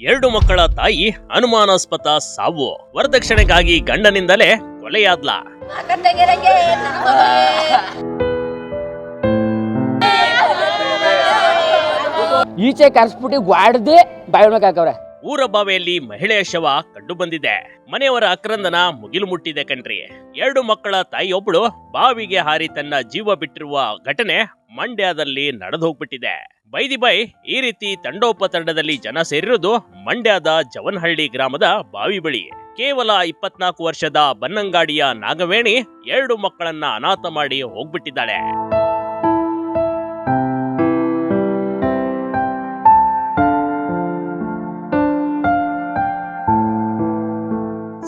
2 ಮಕ್ಕಳ ತಾಯಿ ಅನುಮಾನಾಸ್ಪದ ಸಾವು. ವರದಕ್ಷಿಣೆಗಾಗಿ ಗಂಡನಿಂದಲೇ ಕೊಲೆಯಾದ್ಲ. ಈಚೆ ಕರ್ಸ್ಬಿಟ್ಟು ಗ್ವಾಡ್ದೆ ಬಾಯಿಗೆ ಹಾಕವ್ರೆ. ಊರ ಬಾವಿಯಲ್ಲಿ ಮಹಿಳೆಯ ಶವ ಕಂಡು ಬಂದಿದೆ. ಮನೆಯವರ ಆಕ್ರಂದನ ಮುಗಿಲು ಮುಟ್ಟಿದೆ ಕಣ್ರಿ. 2 ಮಕ್ಕಳ ತಾಯಿಯೊಬ್ಬಳು ಬಾವಿಗೆ ಹಾರಿ ತನ್ನ ಜೀವ ಬಿಟ್ಟಿರುವ ಘಟನೆ ಮಂಡ್ಯದಲ್ಲಿ ನಡೆದು ಹೋಗ್ಬಿಟ್ಟಿದೆ. ಬೈ ಈ ರೀತಿ ತಂಡೋಪತಂಡದಲ್ಲಿ ಜನ ಸೇರಿರುವುದು ಮಂಡ್ಯದ ಜವನಹಳ್ಳಿ ಗ್ರಾಮದ ಬಾವಿ ಬಳಿ. ಕೇವಲ 24 ವರ್ಷದ ಬನ್ನಂಗಾಡಿಯ ನಾಗವೇಣಿ 2 ಮಕ್ಕಳನ್ನ ಅನಾಥ ಮಾಡಿ ಹೋಗ್ಬಿಟ್ಟಿದ್ದಾಳೆ.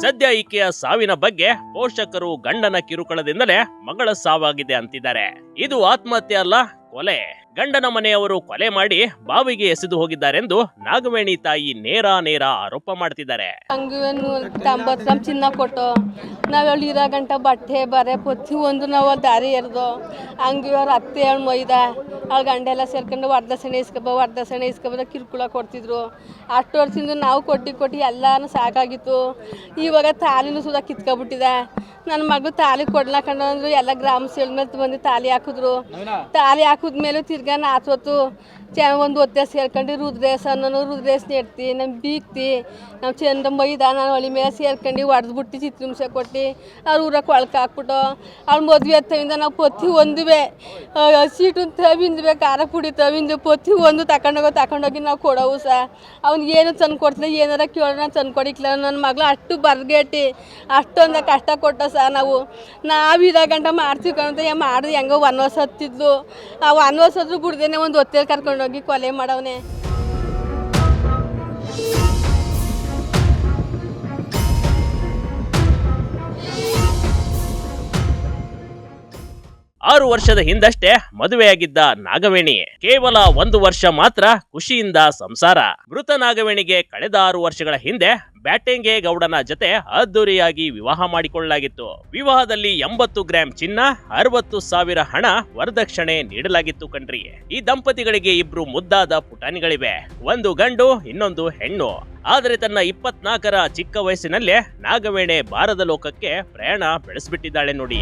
ಸದ್ಯ ಈಕೆಯ ಸಾವಿನ ಬಗ್ಗೆ ಪೋಷಕರು ಗಂಡನ ಕಿರುಕುಳದಿಂದಲೇ ಮಗಳ ಸಾವಾಗಿದೆ ಅಂತಿದ್ದಾರೆ. ಇದು ಆತ್ಮಹತ್ಯೆ ಅಲ್ಲ, ಕೊಲೆ. ಗಂಡನ ಮನೆಯವರು ಕೊಲೆ ಮಾಡಿ ಬಾವಿಗೆ ಎಸೆದು ಹೋಗಿದ್ದಾರೆಂದು ನಾಗವೇಣಿ ತಾಯಿ ನೇರ ಆರೋಪ ಮಾಡ್ತಿದ್ದಾರೆ. ಚಿನ್ನ ಕೊಟ್ಟು ನಾವ್ ಇರೋ ಗಂಟ ಬಟ್ಟೆ ಬರೆ ಪೊತ್ತಿ ಒಂದು ನಾವು ದಾರಿ ಎರ್ದು ಹಂಗಿವ್ರ ಅತ್ತೆ ಮೊಯ್ದ ಅವಳ ಗಂಡ ಎಲ್ಲ ಸೇರ್ಕೊಂಡು ವರದಕ್ಷಿಣೆ ಇಸ್ಕೊಬೋದ ಕಿರುಕುಳ ಕೊಡ್ತಿದ್ರು. ಅಷ್ಟು ವರ್ಷದಿಂದ ನಾವು ಕೊಟ್ಟು ಎಲ್ಲಾನು ಸಾಕಾಗಿತ್ತು. ಇವಾಗ ತಾಲಿನೂ ಸುಧಾ ಕಿತ್ಕೊಬಿಟ್ಟಿದೆ. ನನ್ನ ಮಗಳು ತಾಲಿ ಕೊಡ್ಲಾಕಂಡು ಅಂದ್ರು ಎಲ್ಲ ಗ್ರಾಮ ಸೇಳ್ ಮೇಲೆ ಬಂದು ತಾಲಿ ಹಾಕಿದ್ರು. ತಾಲಿ ಹಾಕಿದ್ಮೇಲೆ ತಿರ್ಗಾ ನಾಚೋತು ಒಂದು ಹೊತ್ತೆ ಸೇರ್ಕೊಂಡು ರುದ್ರೇಶ್ ನೆಡ್ತಿ ನಮ್ಗೆ ಬೀಕ್ತಿ ನಾವು ಚಂದ ಮೈದ ನಾನು ಹೊಳಿ ಮೇಲೆ ಸೇರ್ಕೊಂಡು ಹೊಡೆದ್ಬಿಟ್ಟು ಚಿತ್ರಹಿಂಸೆ ಕೊಟ್ಟು ಅವ್ರ ಊರಾಗ ಕೊಳಕ ಹಾಕ್ಬಿಟ್ಟು ಅವ್ಳ ಮದುವೆ ತವಿಂದ ನಾವು ಪೊತ್ತಿ ಒಂದುವೆ ಸೀಟು ತವಿಂದ್ವೆ ಖಾರ ಪುಡಿ ತವಿಂದು ಪೊತ್ತಿ ಒಂದು ತಗೊಂಡೋಗಿ ನಾವು ಕೊಡೋವು ಸಹ. ಅವ್ನಿಗೆ ಏನು ತಂದು ಕೊಡ್ತಿಲ್ಲ, ಏನಾರ ಕೇಳೋಣ ತಂದು ಕೊಡಿಕ್ಲ. ನನ್ನ ಮಗಳು ಅಷ್ಟು ಬರ್ಗೇಟಿ ಅಷ್ಟೊಂದು ಕಷ್ಟ ಕೊಟ್ಟ ಸಹ ನಾವು ಇರೋ ಗಂಟ ಮಾಡ್ತೀವಿ ಕಣಂತ ಮಾಡಿದ್ರೆ ಹೆಂಗೋ ವನವಾಸ ಹತ್ತಿದ್ಲು. ಆ ವನವಾಸ ಹತ್ರ ಬಿಡ್ದೇನೆ ಒಂದು ಹೊತ್ತೇಲಿ ಕರ್ಕೊಂಡೋಗಿ ಕೊಲೆ ಮಾಡವನೆ. 6 ವರ್ಷದ ಹಿಂದಷ್ಟೇ ಮದುವೆಯಾಗಿದ್ದ ನಾಗವೇಣಿ ಕೇವಲ 1 ವರ್ಷ ಮಾತ್ರ ಖುಷಿಯಿಂದ ಸಂಸಾರ. ಮೃತ ನಾಗವೇಣಿಗೆ ಕಳೆದ 6 ವರ್ಷಗಳ ಹಿಂದೆ ಬ್ಯಾಟೆಂಗೆ ಗೌಡನ ಜೊತೆ ಅದ್ದೂರಿಯಾಗಿ ವಿವಾಹ ಮಾಡಿಕೊಳ್ಳಲಾಗಿತ್ತು. ವಿವಾಹದಲ್ಲಿ 80 ಗ್ರಾಂ ಚಿನ್ನ, 60,000 ಹಣ ವರದಕ್ಷಿಣೆ ನೀಡಲಾಗಿತ್ತು ಕಣ್ರಿ. ಈ ದಂಪತಿಗಳಿಗೆ 2 ಮುದ್ದಾದ ಪುಟಾಣಿಗಳಿವೆ, ಒಂದು ಗಂಡು ಇನ್ನೊಂದು ಹೆಣ್ಣು. ಆದರೆ ತನ್ನ 24ರ ಚಿಕ್ಕ ವಯಸ್ಸಿನಲ್ಲೇ ನಾಗವೇಣಿ ಬಾರದ ಲೋಕಕ್ಕೆ ಪ್ರಯಾಣ ಬೆಳೆಸ್ಬಿಟ್ಟಿದ್ದಾಳೆ ನೋಡಿ.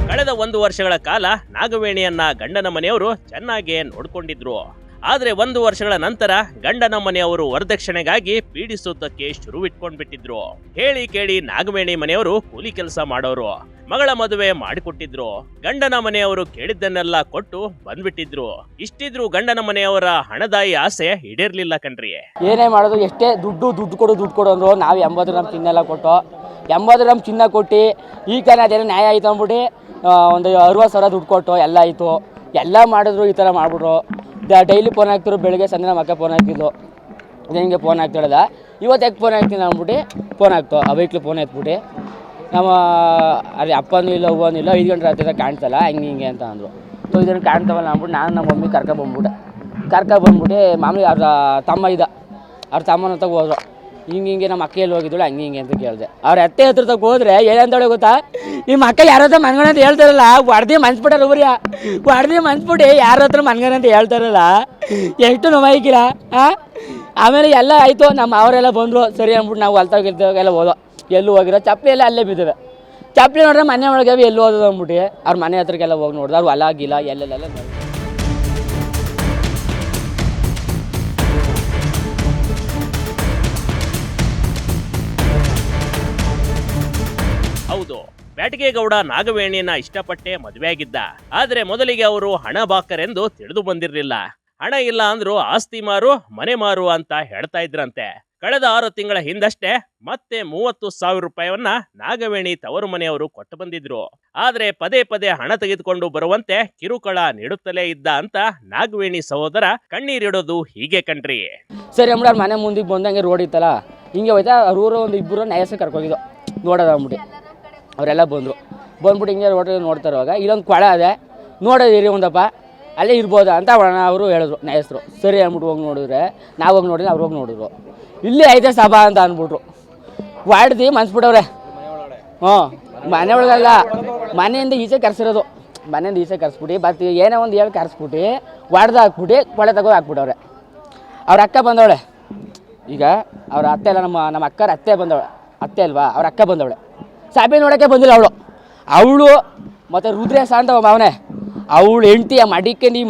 ಕಳೆದ 1 ವರ್ಷಗಳ ಕಾಲ ನಾಗವೇಣಿಯನ್ನ ಗಂಡನ ಮನೆಯವರು ಚೆನ್ನಾಗಿ ನೋಡ್ಕೊಂಡಿದ್ರು. ಆದ್ರೆ 1 ವರ್ಷಗಳ ನಂತರ ಗಂಡನ ಮನೆಯವರು ವರದಕ್ಷಿಣೆಗಾಗಿ ಪೀಡಿಸೋದಕ್ಕೆ ಶುರುವಿಟ್ಕೊಂಡ್ಬಿಟ್ಟಿದ್ರು. ಹೇಳಿ ಕೇಳಿ ನಾಗವೇಣಿ ಮನೆಯವರು ಕೂಲಿ ಕೆಲಸ ಮಾಡೋರು. ಮಗಳ ಮದುವೆ ಮಾಡಿಕೊಟ್ಟಿದ್ರು. ಗಂಡನ ಮನೆಯವರು ಕೇಳಿದ್ದನ್ನೆಲ್ಲ ಕೊಟ್ಟು ಬಂದ್ಬಿಟ್ಟಿದ್ರು. ಇಷ್ಟಿದ್ರು ಗಂಡನ ಮನೆಯವರ ಹಣದಾಯಿ ಆಸೆ ಈಡೇರ್ಲಿಲ್ಲ ಕಣ್ರಿ. ಏನೇ ಮಾಡೋದು, ಎಷ್ಟೇ ದುಡ್ಡು ಕೊಡು ಅಂದ್ರು ನಾವು 80 ಗ್ರಾಮ್ ಚಿನ್ನ ಎಲ್ಲ ಕೊಟ್ಟು 80 ಗ್ರಾಮ್ ಚಿನ್ನ ಕೊಟ್ಟು ಈಗ ಅದೇನೋ ನ್ಯಾಯ ಆಯ್ತು ಅಂದ್ಬಿಟ್ಟು ಒಂದು 60,000 ದುಡ್ಡು ಕೊಟ್ಟು ಎಲ್ಲ ಆಯಿತು. ಎಲ್ಲ ಮಾಡಿದ್ರು ಈ ಥರ ಮಾಡಿಬಿಟ್ರು. ಡೈಲಿ ಫೋನ್ ಹಾಕ್ತಿರು, ಬೆಳಗ್ಗೆ ಸಂಜೆ ನಮ್ಮ ಅಕ್ಕ ಫೋನ್ ಹಾಕ್ತಿದ್ಲು, ಹಿಂಗೆ ಫೋನ್ ಹಾಕ್ತಿಳದ. ಇವತ್ತು ಯಾಕೆ ಫೋನ್ ಹಾಕ್ತೀನಿ ಅಂದ್ಬಿಟ್ಟು ಫೋನ್ ಹಾಕ್ತು. ಆ ಬೈಕ್ಲಿ ಫೋನ್ ಎತ್ಬಿಟ್ಟು ನಮ್ಮ ಅದೇ ಅಪ್ಪನೂ ಇಲ್ಲ ಅವ್ವನೂ ಇಲ್ಲ, 5 ಗಂಟೆ ರಾತ್ರಿ ಕಾಣ್ತಲ್ಲ ಹಿಂಗೆ ಅಂತ ಅಂದರು. ಸೊ ಇದನ್ನು ಕಾಣ್ತಾವಲ್ಲ ಅಂದ್ಬಿಟ್ಟು ನಾನು ನಮ್ಮ ಮಮ್ಮಿ ಕರ್ಕೊಂಡ್ಬಂದ್ಬಿಟ್ಟು ಮಾಮೂಲಿ ಅವ್ರ ತಮ್ಮ ಅವ್ರ ತಮ್ಮನ ಹತ್ರ ಹೋದ್ರು. ಹಿಂಗೆ ನಮ್ಮ ಅಕ್ಕ ಎಲ್ಲಿ ಹೋಗಿದ್ದಳು ಹಂಗೆ ಅಂತ ಕೇಳಿದೆ. ಅವ್ರ ಅತ್ತೆ ಹತ್ರ ಹೋದ್ರೆ ಏನಂತೇಳಿ ಗೊತ್ತಾ, ನಿಮ್ಮ ಅಕ್ಕ ಯಾರ ಹತ್ರ ಮನ್ಗಣ ಅಂತ ಹೇಳ್ತಾರಲ್ಲ, ಹೊಡೆದಿ ಮನ್ಸ್ಬಿಟ್ಟಾರ ಒಬ್ಬರು, ಹೊಡೆದಿ ಮನ್ಸ್ಬಿಟ್ಟು ಯಾರ ಹತ್ರ ಮನ್ಗಣ ಅಂತ ಹೇಳ್ತಾರಲ್ಲ, ಎಷ್ಟು ನೋವಾಗಿಲ್ಲ. ಆಮೇಲೆ ಎಲ್ಲ ಆಯಿತು, ನಮ್ಮ ಅವರೆಲ್ಲ ಬಂದರು. ಸರಿ ಅಂದ್ಬಿಟ್ಟು ನಾವು ಹೊಲ್ತಾಗಿದ್ದಾಗೆಲ್ಲ ಹೋದೋ. ಎಲ್ಲೂ ಹೋಗಿರೋ ಚಪ್ಪಲಿ ಎಲ್ಲ ಅಲ್ಲೇ ಬಿದ್ದಿವೆ. ಚಪ್ಪಲಿ ನೋಡ್ರೆ ಮನೆ ಒಳಗೆ ಎಲ್ಲಿ ಹೋದದು ಅಂದ್ಬಿಟ್ಟು ಅವ್ರ ಮನೆ ಹತ್ರಕ್ಕೆಲ್ಲ ಹೋಗಿ ನೋಡಿದ್ರು. ಅವ್ರು ಹೊಲ ಗಿಲ್ಲ ಎಲ್ಲೆಲ್ಲ ನೋಡಿ. ಹೌದು, ಬ್ಯಾಟಗೇಗೌಡ ನಾಗವೇಣಿಯನ್ನ ಇಷ್ಟಪಟ್ಟೆ ಮದುವೆಯಾಗಿದ್ದ. ಆದ್ರೆ ಮೊದಲಿಗೆ ಅವರು ಹಣ ಬಾಕರೆಂದು ತಿಳಿದು ಬಂದಿರಲಿಲ್ಲ. ಹಣ ಇಲ್ಲ ಅಂದ್ರು ಆಸ್ತಿ ಮಾರು ಮನೆ ಮಾರು ಅಂತ ಹೇಳ್ತಾ ಇದ್ರಂತೆ. ಕಳೆದ 6 ತಿಂಗಳ ಹಿಂದಷ್ಟೇ ಮತ್ತೆ 30,000 ರೂಪಾಯಿಯನ್ನ ನಾಗವೇಣಿ ತವರು ಮನೆಯವರು ಕೊಟ್ಟು ಬಂದಿದ್ರು. ಆದ್ರೆ ಪದೇ ಹಣ ತೆಗೆದುಕೊಂಡು ಬರುವಂತೆ ಕಿರುಕುಳ ನೀಡುತ್ತಲೇ ಇದ್ದ ಅಂತ ನಾಗವೇಣಿ ಸಹೋದರ ಕಣ್ಣೀರಿಡೋದು ಹೀಗೆ ಕಣ್ರಿ. ಸರಿ ಅಂದ್ಬಿಟ್ಟು ಅವ್ರ ಮನೆ ಮುಂದಿಗೆ ಬಂದಂಗೆ ರೋಡ್ ಇತ್ತಲ್ಲ, ಹಿಂಗೆ ಹೋಯ್ತಾ ಅವ್ರ ಊರು ಒಂದು 2 ನ್ಯಾಯಸ ಕರ್ಕೋಗಿದ್ದು ನೋಡೋದು ಅಂದ್ಬಿಟ್ಟು ಅವರೆಲ್ಲ ಬಂದ್ಬಿಟ್ಟು ಹಿಂಗೆ ರೋಡ್ ನೋಡ್ತಾ ಇರುವಾಗ ಇಲ್ಲೊಂದು ಕೊಳ ಅದೇ ನೋಡೋದಿರಿ ಒಂದಪ್ಪ ಅಲ್ಲೇ ಇರ್ಬೋದಾ ಅಂತ ಅವರು ಹೇಳಿದ್ರು ನ್ಯಾಯಸ್ಥರು. ಸರಿ ಅಂದ್ಬಿಟ್ಟು ಹೋಗಿ ನೋಡಿದ್ರೆ ನಾವು ಹೋಗಿ ನೋಡಿದ್ರೆ ಅವ್ರು ಹೋಗಿ ನೋಡಿದ್ರು. ಇಲ್ಲಿ ಐತೆ ಸಭಾ ಅಂತ ಅಂದ್ಬಿಟ್ರು. ಹೊಡ್ದು ಮನ್ಸ್ಬಿಟ್ಟವ್ರೆ. ಮನೆ ಒಳಗಲ್ಲ ಮನೆಯಿಂದ ಈಚೆ ಕರ್ಸಿರೋದು, ಮನೆಯಿಂದ ಈಚೆ ಕರ್ಸ್ಬಿಟ್ಟು ಬರ್ತೀವಿ ಏನೋ ಒಂದು ಹೇಳಿ ಕರ್ಸ್ಬಿಟ್ಟು ಹೊಡೆದು ಹಾಕ್ಬಿಟ್ಟು ಕೊಳೆ ತಗೋ ಹಾಕ್ಬಿಟ್ಟವ್ರೆ. ಅವ್ರ ಅಕ್ಕ ಬಂದವಳೆ, ಈಗ ಅವ್ರ ಅತ್ತೆ ಎಲ್ಲ ನಮ್ಮ ಅಕ್ಕರ ಅತ್ತೆ ಬಂದವಳೆ, ಅತ್ತೆ ಅಲ್ವಾ ಅವ್ರ ಅಕ್ಕ ಬಂದವಳೆ, ಸಾಬೆ ನೋಡೋಕ್ಕೆ ಬಂದಿಲ್ಲ ಅವಳು ಮತ್ತು ರುದ್ರೇಶ ಅಂತ ಅವನೇ, ಅವಳು ಹೆಂಡ್ತಿ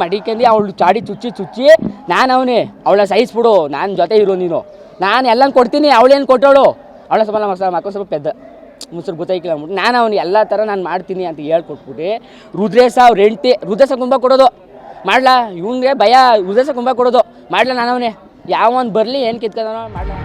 ಮಡಿಕಂದು ಅವಳು ಚಾಡಿ ಚುಚ್ಚಿ ನಾನು ಅವನೇ ಅವಳ ಸಹಿಸ್ಬಿಡು, ನಾನು ಜೊತೆ ಇರೋ ನೀನು, ನಾನು ಎಲ್ಲ ಕೊಡ್ತೀನಿ, ಅವಳೇನು ಕೊಟ್ಟವಳು, ಅವಳ ಸ್ವಲ್ಪ ಮಕ್ಕಳು ಸ್ವಲ್ಪ ಪೆದ್ದ ಮುಸುರು ಗೊತ್ತಾಯ್ಕಿಲ್ಲ ಅಂದ್ಬಿಟ್ಟು ನಾನು ಅವ್ನು ಎಲ್ಲ ಥರ ನಾನು ಮಾಡ್ತೀನಿ ಅಂತ ಹೇಳ್ಕೊಟ್ಬಿಟ್ಟು ರುದ್ರೇಶ ಅವ್ರ ಹೆಂಡ್ತಿ, ರುದ್ರೇಶ ಕುಂಬ ಕೊಡೋದು ಮಾಡ್ಲಾ, ಇವನಿಗೆ ಭಯ, ರುದ್ರೇಶ ಕುಂಬ ಕೊಡೋದು ಮಾಡ್ಲಾ, ನಾನು ಅವನೇ ಯಾವೊಂದು ಬರಲಿ ಏನು ಕಿತ್ಕೊಂಡ ಮಾಡ್ಲಾ.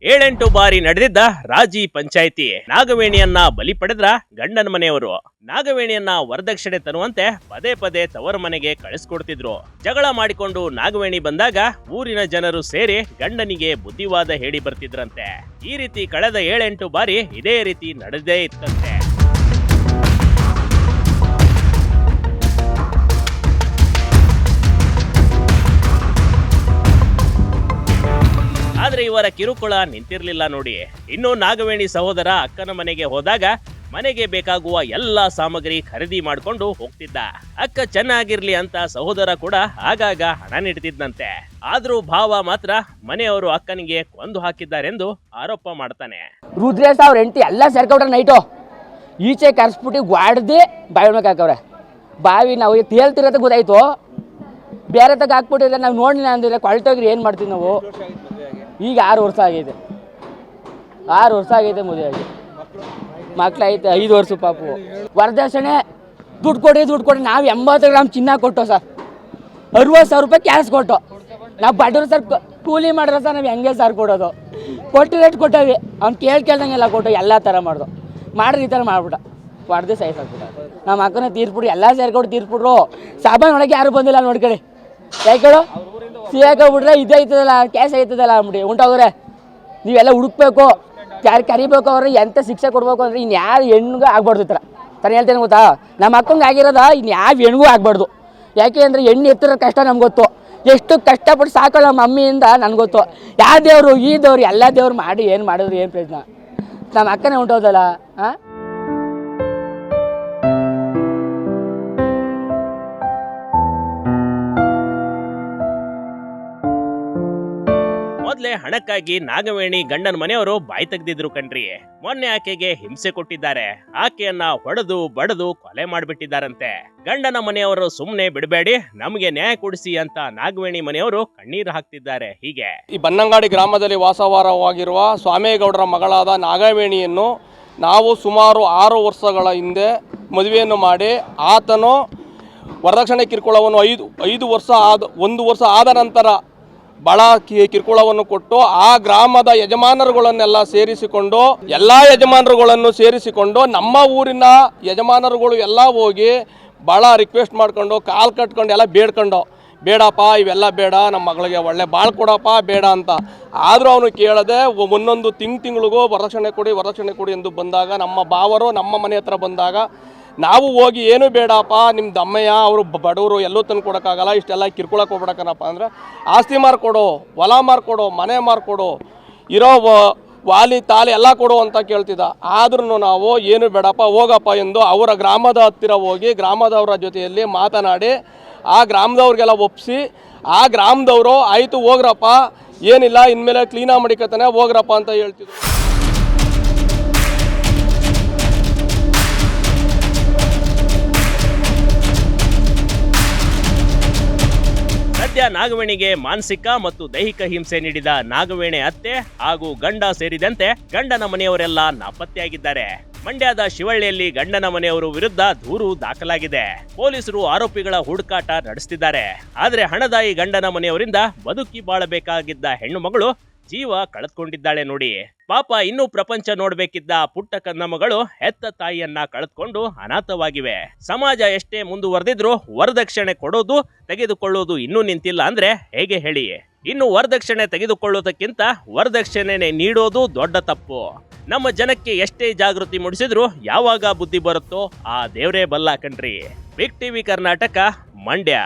7-8 ಬಾರಿ ನಡೆದಿದ್ದ ರಾಜಿ ಪಂಚಾಯಿತಿ ನಾಗವೇಣಿಯನ್ನ ಬಲಿ ಪಡೆದ್ರ ಗಂಡನ ಮನೆಯವರು ನಾಗವೇಣಿಯನ್ನ ವರದಕ್ಷಿಣೆ ತರುವಂತೆ ಪದೇ ತವರ ಮನೆಗೆ ಕಳಿಸ್ಕೊಡ್ತಿದ್ರು. ಜಗಳ ಮಾಡಿಕೊಂಡು ನಾಗವೇಣಿ ಬಂದಾಗ ಊರಿನ ಜನರು ಸೇರಿ ಗಂಡನಿಗೆ ಬುದ್ಧಿವಾದ ಹೇಳಿ ಬರ್ತಿದ್ರಂತೆ. ಈ ರೀತಿ ಕಳೆದ 7-8 ಬಾರಿ ಇದೇ ರೀತಿ ನಡೆದೇ ಇತ್ತಂತೆ. ಆದ್ರೆ ಇವರ ಕಿರುಕುಳ ನಿಂತಿರ್ಲಿಲ್ಲ ನೋಡಿ. ಇನ್ನು ನಾಗವೇಣಿ ಸಹೋದರ ಅಕ್ಕನ ಮನೆಗೆ ಹೋದಾಗ ಮನೆಗೆ ಬೇಕಾಗುವ ಎಲ್ಲಾ ಸಾಮಗ್ರಿ ಖರೀದಿ ಮಾಡ್ಕೊಂಡು ಹೋಗ್ತಿದ್ದ. ಅಕ್ಕ ಚೆನ್ನಾಗಿರ್ಲಿ ಅಂತ ಸಹೋದರ ಕೂಡ ಆಗಾಗ ಹಣ ನೀಡ್ತಿದ್ದಂತೆ. ಆದ್ರೂ ಭಾವ ಮಾತ್ರ ಮನೆಯವರು ಅಕ್ಕನಿಗೆ ಕೊಂದು ಹಾಕಿದ್ದಾರೆಂದು ಆರೋಪ ಮಾಡ್ತಾನೆ. ರುದ್ರೇಶ ಅವ್ರ ಹೆಂಡತಿ ಎಲ್ಲ ಸೇರ್ಕೊಂಡ್ರೆ ನೈಟು ಈಚೆ ಕರ್ಸ್ಬಿಟ್ಟು ಗ್ವಾಡ್ದಿ ಬಾವಿ ಹಾಕವ್ರೆ. ಬಾವಿ ನಾವು ತೇಲ್ತಿರೋದ ಗೊತ್ತಾಯ್ತು, ಬೇರೆ ತಗ ಹಾಕ್ಬಿಟ್ಟಿದ್ರೆ ನಾವು ನೋಡಿಲ್ಲ ಅಂದ್ರೆ ಕೊಳ್ತೋಗ್ರಿ ಏನು ಮಾಡ್ತೀವಿ ನಾವು. ಈಗ 6 ವರ್ಷ ಆಗೈತೆ, 6 ವರ್ಷ ಆಗೈತೆ ಮದುವೆ ಆಗಿ, ಮಕ್ಳೈತೆ 5 ವರ್ಷ ಪಾಪು. ವರದಕ್ಷಿಣೆ ದುಡ್ಡು ಕೊಡಿ ನಾವು 80 ಗ್ರಾಮ್ ಚಿನ್ನ ಕೊಟ್ಟು ಸರ್, 60,000 ರೂಪಾಯಿ ಕ್ಯಾಶ್ ಕೊಟ್ಟು. ನಾವು ಬಡವ್ರು ಸರ್, ಕೂಲಿ ಮಾಡಿದ್ರೆ ಸರ್ ನಾವು ಹೆಂಗೆ ಸರ್ ಕೊಡೋದು, ಕೊಟ್ಟು ರೇಟ್ ಕೊಟ್ಟವಿ. ಅವ್ನು ಕೇಳ್ದಂಗೆಲ್ಲ ಕೊಟ್ಟು ಎಲ್ಲ ಥರ ಮಾಡ್ರಿ ಈ ಥರ ಮಾಡ್ಬಿಟ್ಟ, ಹೊಡೆದು ಸೈಜ್ ಹಾಕ್ಬಿಟ್ಟ. ನಮ್ಮ ಅಕ್ಕನ ತೀರ್ಬಿಟ್ಟು ಎಲ್ಲ ಸೇರ್ಕೊಂಡು ತೀರ್ಬಿಟ್ರು. ಸಾಬಾನ್ ಒಳಗೆ ಯಾರು ಬಂದಿಲ್ಲ ನೋಡ್ಕೊಳ್ಳಿ, ಯಾಕೇಳು ಸಿಗಾಕೋಗ್ಬಿಟ್ರೆ ಇದೇ ಐತದಲ್ಲ, ಕ್ಯಾಶ್ ಐತದಲ್ಲ ಅಂದ್ಬಿಟ್ಟು ಉಂಟೋಗ್ರೆ. ನೀವೆಲ್ಲ ಹುಡುಕ್ಬೇಕು, ಯಾರು ಕರಿಬೇಕು, ಅವ್ರಿಗೆ ಎಂಥ ಶಿಕ್ಷೆ ಕೊಡ್ಬೇಕು ಅಂದರೆ ಇನ್ಯಾರು ಹೆಣ್ಣಿಗೂ ಆಗ್ಬಾರ್ದು. ಈ ಥರ ತಾನು ಹೇಳ್ತೇನೆ ಗೊತ್ತಾ, ನಮ್ಮ ಅಕ್ಕಂಗೆ ಆಗಿರೋದ ಇನ್ಯಾವ ಹೆಣ್ಣಿಗೂ ಆಗ್ಬಾರ್ದು. ಯಾಕೆ ಅಂದರೆ ಹೆಣ್ಣು ಎತ್ತಿರೋ ಕಷ್ಟ ನಮ್ಗೆ ಗೊತ್ತು, ಎಷ್ಟು ಕಷ್ಟಪಟ್ಟು ಸಾಕೊಳ್ಳೋ ನಮ್ಮ ಮಮ್ಮಿಯಿಂದ ನನಗೆ ಗೊತ್ತು. ಯಾವ ದೇವರು ಈ ದೇವ್ರು ಎಲ್ಲ ದೇವ್ರು ಮಾಡಿ ಏನು ಮಾಡಿದ್ರು ಏನು ಪ್ರಯೋಜನ, ನಮ್ಮ ಅಕ್ಕನೇ ಉಂಟೋದಲ್ಲ. ಹಾಂ, ಮೊದ್ಲೇ ಹಣಕ್ಕಾಗಿ ನಾಗವೇಣಿ ಗಂಡನ ಮನೆಯವರು ಬಾಯಿ ತೆಗ್ದಿದ್ರು ಕಣ್ರಿ. ಮೊನ್ನೆ ಆಕೆಗೆ ಹಿಂಸೆ ಕೊಟ್ಟಿದ್ದಾರೆ, ಆಕೆಯನ್ನ ಹೊಡೆದು ಬಡದು ಕೊಲೆ ಮಾಡಿಬಿಟ್ಟಿದ್ದಾರಂತೆ. ಗಂಡನ ಮನೆಯವರು ಸುಮ್ನೆ ಬಿಡಬೇಡಿ, ನಮಗೆ ನ್ಯಾಯ ಕೊಡಿಸಿ ಅಂತ ನಾಗವೇಣಿ ಮನೆಯವರು ಕಣ್ಣೀರು ಹಾಕ್ತಿದ್ದಾರೆ. ಹೀಗೆ ಈ ಬನ್ನಂಗಾಡಿ ಗ್ರಾಮದಲ್ಲಿ ವಾಸವಾರವಾಗಿರುವ ಸ್ವಾಮೇಗೌಡರ ಮಗಳಾದ ನಾಗವೇಣಿಯನ್ನು ನಾವು ಸುಮಾರು 6 ವರ್ಷಗಳ ಹಿಂದೆ ಮದುವೆಯನ್ನು ಮಾಡಿ ಆತನು ವರದಕ್ಷಿಣೆ ಕಿರುಕುಳವನ್ನು 1 ವರ್ಷ ಆದ ನಂತರ ಬಹಳ ಕಿರುಕುಳವನ್ನು ಕೊಟ್ಟು ಆ ಗ್ರಾಮದ ಯಜಮಾನರುಗಳನ್ನೆಲ್ಲ ಸೇರಿಸಿಕೊಂಡು ನಮ್ಮ ಊರಿನ ಯಜಮಾನರುಗಳು ಎಲ್ಲ ಹೋಗಿ ಭಾಳ ರಿಕ್ವೆಸ್ಟ್ ಮಾಡ್ಕೊಂಡು ಕಾಲು ಕಟ್ಕೊಂಡು ಎಲ್ಲ ಬೇಡ್ಕೊಂಡು, ಬೇಡಪ್ಪ ಇವೆಲ್ಲ ಬೇಡ, ನಮ್ಮ ಮಗಳಿಗೆ ಒಳ್ಳೆ ಬಾಳ್ ಕೊಡಪ್ಪ ಬೇಡ ಅಂತ. ಆದರೂ ಅವನು ಕೇಳದೆ ಒಂದೊಂದು ತಿಂಗಳಿಗೂ ವರದಕ್ಷಿಣೆ ಕೊಡಿ ಎಂದು ಬಂದಾಗ, ನಮ್ಮ ಭಾವರು ನಮ್ಮ ಮನೆ ಹತ್ರ ಬಂದಾಗ ನಾವು ಹೋಗಿ ಏನು ಬೇಡಪ್ಪ ನಿಮ್ಮ ದಮ್ಮಯ್ಯ ಅವರು ಬಡವರು ಎಲ್ಲೂ ತಂದು ಕೊಡೋಕ್ಕಾಗಲ್ಲ, ಇಷ್ಟೆಲ್ಲ ಕಿರ್ಕೊಳಕ್ಕೆ ಹೋಗ್ಬಿಡಕ್ಕನಪ್ಪ ಅಂದರೆ ಆಸ್ತಿ ಮಾರ್ಕೊಡು, ಹೊಲ ಮಾರ್ಕೊಡು, ಮನೆ ಮಾರ್ಕೊಡು, ಇರೋ ವಾಲಿ ತಾಲಿ ಎಲ್ಲ ಕೊಡು ಅಂತ ಕೇಳ್ತಿದ್ದ. ಆದ್ರೂ ನಾವು ಏನು ಬೇಡಪ್ಪ ಹೋಗಪ್ಪ ಎಂದು ಅವರ ಗ್ರಾಮದ ಹತ್ತಿರ ಹೋಗಿ ಗ್ರಾಮದವರ ಜೊತೆಯಲ್ಲಿ ಮಾತನಾಡಿ ಆ ಗ್ರಾಮದವ್ರಿಗೆಲ್ಲ ಒಪ್ಪಿಸಿ ಆ ಗ್ರಾಮದವರು ಆಯಿತು ಹೋಗ್ರಪ್ಪ, ಏನಿಲ್ಲ ಇನ್ಮೇಲೆ ಕ್ಲೀನಾಗಿ ಮಡಿಕತಾನೆ ಹೋಗ್ರಪ್ಪ ಅಂತ ಹೇಳ್ತಿದ್ರು. ಸದ್ಯ ನಾಗವೇಣಿಗೆ ಮಾನಸಿಕ ಮತ್ತು ದೈಹಿಕ ಹಿಂಸೆ ನೀಡಿದ ನಾಗವೇಣಿ ಅತ್ತೆ ಹಾಗೂ ಗಂಡ ಸೇರಿದಂತೆ ಗಂಡನ ಮನೆಯವರೆಲ್ಲ ನಾಪತ್ತೆಯಾಗಿದ್ದಾರೆ. ಮಂಡ್ಯದ ಶಿವಳ್ಳಿಯಲ್ಲಿ ಗಂಡನ ಮನೆಯವರು ವಿರುದ್ಧ ದೂರು ದಾಖಲಾಗಿದೆ. ಪೊಲೀಸರು ಆರೋಪಿಗಳ ಹುಡುಕಾಟ ನಡೆಸುತ್ತಿದ್ದಾರೆ. ಆದ್ರೆ ಹಣದಾಯಿ ಗಂಡನ ಮನೆಯವರಿಂದ ಬದುಕಿ ಬಾಳಬೇಕಾಗಿದ್ದ ಹೆಣ್ಣು ಮಗಳು ಜೀವ ಕಳೆದುಕೊಂಡಿದ್ದಾಳೆ ನೋಡಿ. ಪಾಪ ಇನ್ನೂ ಪ್ರಪಂಚ ನೋಡ್ಬೇಕಿದ್ದ ಪುಟ್ಟ ಕನ್ನ ಮಗಳು ಹೆತ್ತ ತಾಯಿಯನ್ನ ಕಳೆದುಕೊಂಡು ಅನಾಥವಾಗಿವೆ. ಸಮಾಜ ಎಷ್ಟೇ ಮುಂದುವರೆದಿದ್ರು ವರದಕ್ಷಿಣೆ ಕೊಡೋದು ತೆಗೆದುಕೊಳ್ಳೋದು ಇನ್ನೂ ನಿಂತಿಲ್ಲ ಅಂದ್ರೆ ಹೇಗೆ ಹೇಳಿ? ಇನ್ನು ವರದಕ್ಷಿಣೆ ತೆಗೆದುಕೊಳ್ಳೋದಕ್ಕಿಂತ ವರದಕ್ಷಿಣೆ ನೀಡೋದು ದೊಡ್ಡ ತಪ್ಪು. ನಮ್ಮ ಜನಕ್ಕೆ ಎಷ್ಟೇ ಜಾಗೃತಿ ಮೂಡಿಸಿದ್ರು ಯಾವಾಗ ಬುದ್ಧಿ ಬರುತ್ತೋ ಆ ದೇವ್ರೇ ಬಲ್ಲ ಕಣ್ರಿ. Big TV Karnataka, Mandya.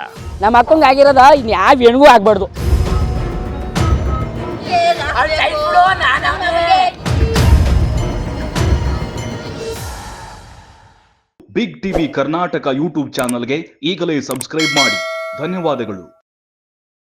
ನಮ್ಮ ಅಕ್ಕಂಗೆ ಆಗಿರೋದ ಇನ್ಯಾವ ಹೆಣ್ಗೂ ಆಗ್ಬಾರ್ದು. ಬಿಗ್ ಟಿವಿ ಕರ್ನಾಟಕ ಯೂಟ್ಯೂಬ್ ಚಾನಲ್ಗೆ ಈಗಲೇ ಸಬ್ಸ್ಕ್ರೈಬ್ ಮಾಡಿ. ಧನ್ಯವಾದಗಳು.